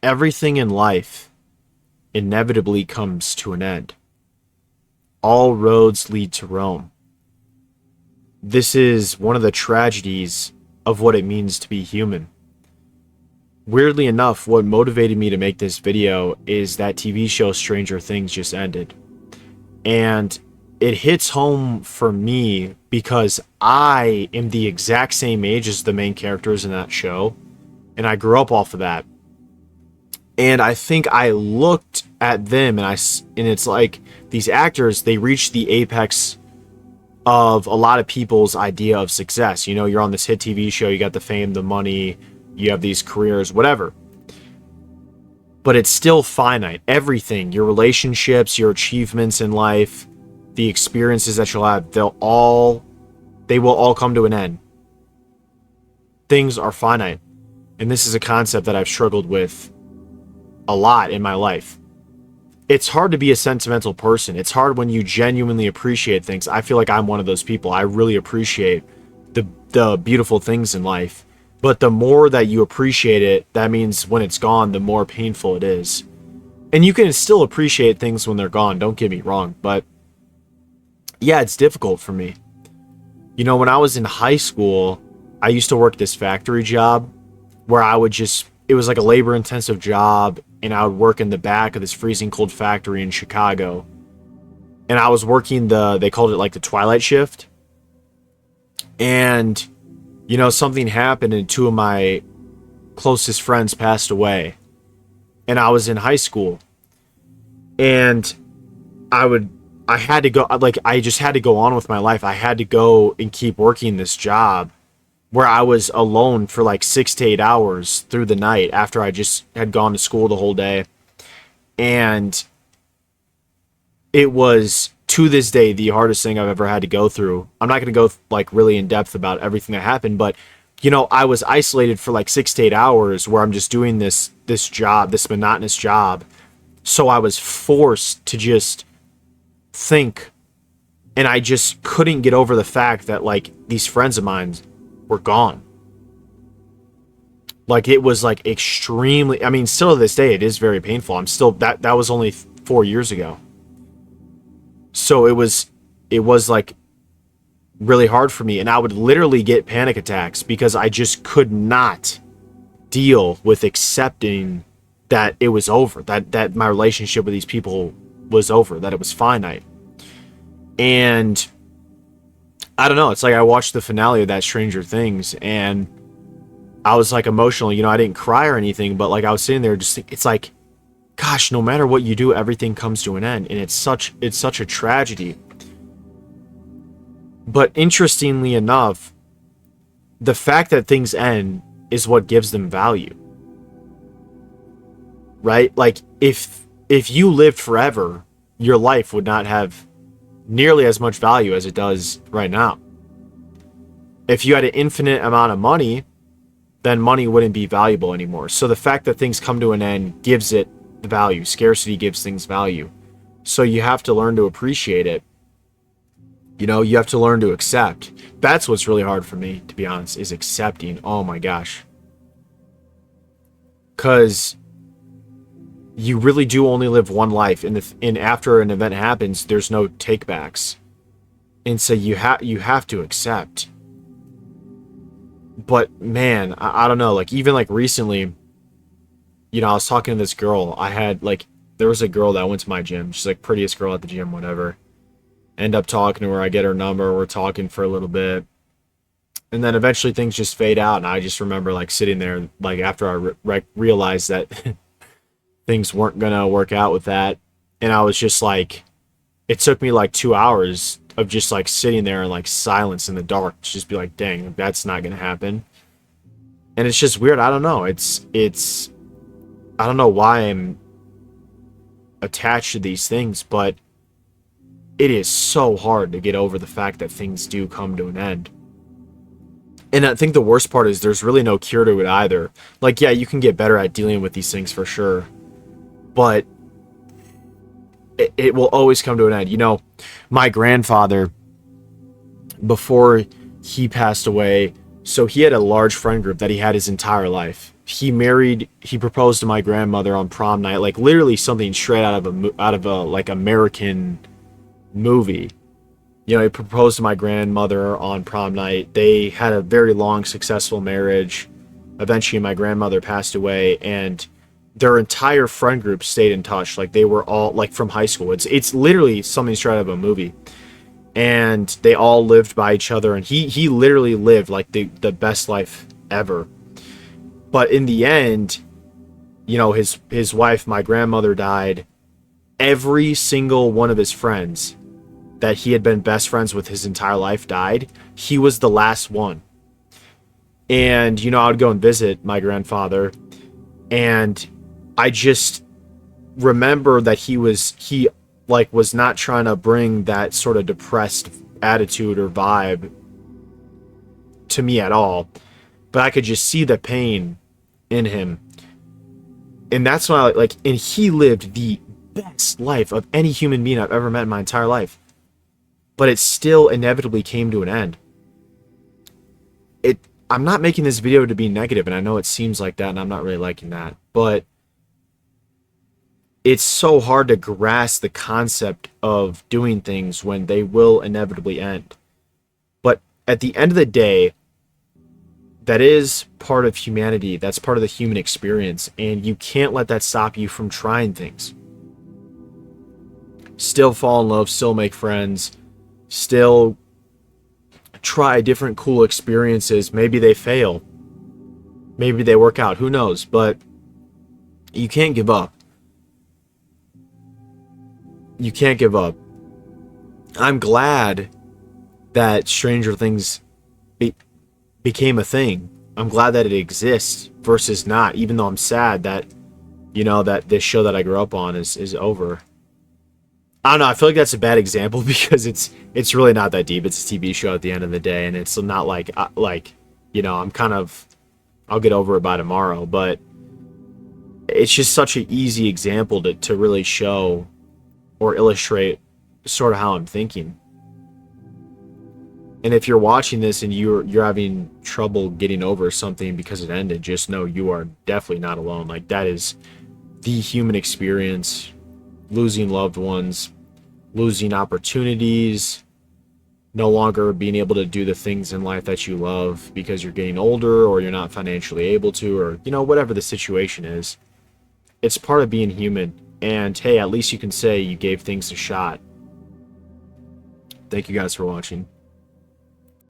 Everything in life inevitably comes to an end. All roads lead to Rome. This is one of the tragedies of what it means to be human. Weirdly enough, what motivated me to make this video is that TV show Stranger Things just ended. And it hits home for me because I am the exact same age as the main characters in that show. And I grew up off of that. And I think I looked at them and it's like these actors, they reach the apex of a lot of people's idea of success. You know, you're on this hit TV show, you got the fame, the money, you have these careers, whatever. But it's still finite. Everything, your relationships, your achievements in life, the experiences that you'll have, they will all come to an end. Things are finite. And this is a concept that I've struggled with a lot in my life. It's hard to be a sentimental person. It's hard when you genuinely appreciate things. I feel like I'm one of those people. I really appreciate the beautiful things in life. But the more that you appreciate it, that means when it's gone, the more painful it is. And you can still appreciate things when they're gone, don't get me wrong. But yeah, it's difficult for me. You know, when I was in high school, I used to work this factory job where it was like a labor-intensive job, and I would work in the back of this freezing cold factory in Chicago. And I was working they called it like the twilight shift. And, you know, something happened and two of my closest friends passed away. And I was in high school. And I had to go, like, I just had to go on with my life. I had to go and keep working this job where I was alone for like 6 to 8 hours through the night after I just had gone to school the whole day. And it was, to this day, the hardest thing I've ever had to go through. I'm not going to go like really in depth about everything that happened, but you know, I was isolated for like 6 to 8 hours where I'm just doing this job, this monotonous job. So I was forced to just think, and I just couldn't get over the fact that like these friends of mine were gone. Like, it was like extremely, I mean, still to this day it is very painful. I'm still, that was only 4 years ago. So it was like really hard for me, and I would literally get panic attacks because I just could not deal with accepting that it was over, that my relationship with these people was over, that it was finite. And I don't know, it's like I watched the finale of that Stranger Things and I was like emotional. You know, I didn't cry or anything, but like I was sitting there just it's like, gosh, no matter what you do, everything comes to an end, and it's such a tragedy. But interestingly enough, the fact that things end is what gives them value. Right? Like, if you lived forever, your life would not have nearly as much value as it does right now. If you had an infinite amount of money, then money wouldn't be valuable anymore. So the fact that things come to an end gives it the value. Scarcity gives things value. So you have to learn to appreciate it. You know, you have to learn to accept. That's what's really hard for me, to be honest, is accepting. Oh my gosh. Because you really do only live one life, and after an event happens, there's no takebacks. And so you have to accept. But man, I don't know, like even like recently, you know, I was talking to this girl. There was a girl that went to my gym. She's like prettiest girl at the gym, whatever. End up talking to her. I get her number. We're talking for a little bit. And then eventually things just fade out. And I just remember like sitting there, like after I realized that things weren't going to work out with that. And I was just like, it took me like 2 hours of just like sitting there in like silence in the dark to just be like, dang, that's not going to happen. And it's just weird. I don't know. I don't know why I'm attached to these things, but it is so hard to get over the fact that things do come to an end. And I think the worst part is there's really no cure to it either. Like, yeah, you can get better at dealing with these things for sure, but it will always come to an end. You know, my grandfather, before he passed away, so he had a large friend group that he had his entire life. he proposed to my grandmother on prom night, like literally something straight out of a like American movie. You know, he proposed to my grandmother on prom night. They had a very long, successful marriage. Eventually, my grandmother passed away, and their entire friend group stayed in touch. Like they were all like from high school. It's literally something straight out of a movie. And they all lived by each other, and he literally lived like the best life ever. But in the end, you know, his wife, my grandmother, died. Every single one of his friends that he had been best friends with his entire life died. He was the last one. And, you know, I would go and visit my grandfather, and I just remember that he was not trying to bring that sort of depressed attitude or vibe to me at all. But I could just see the pain in him. And that's why and he lived the best life of any human being I've ever met in my entire life. But it still inevitably came to an end. I'm not making this video to be negative, and I know it seems like that, and I'm not really liking that, but it's so hard to grasp the concept of doing things when they will inevitably end. But at the end of the day, that is part of humanity. That's part of the human experience, and you can't let that stop you from trying things. Still fall in love, still make friends, still try different cool experiences. Maybe they fail. Maybe they work out. Who knows? But you can't give up. You can't give up. I'm glad that Stranger Things became a thing. I'm glad that it exists versus not, even though I'm sad that, you know, that this show that I grew up on is over. I don't know, I feel like that's a bad example because it's really not that deep. It's a TV show at the end of the day, and it's not like, you know, I'll get over it by tomorrow, but it's just such an easy example to really show or illustrate sort of how I'm thinking. And if you're watching this and you're having trouble getting over something because it ended, just know you are definitely not alone. Like, that is the human experience. Losing loved ones, losing opportunities, no longer being able to do the things in life that you love because you're getting older or you're not financially able to, or, you know, whatever the situation is. It's part of being human. And hey, at least you can say you gave things a shot. Thank you guys for watching.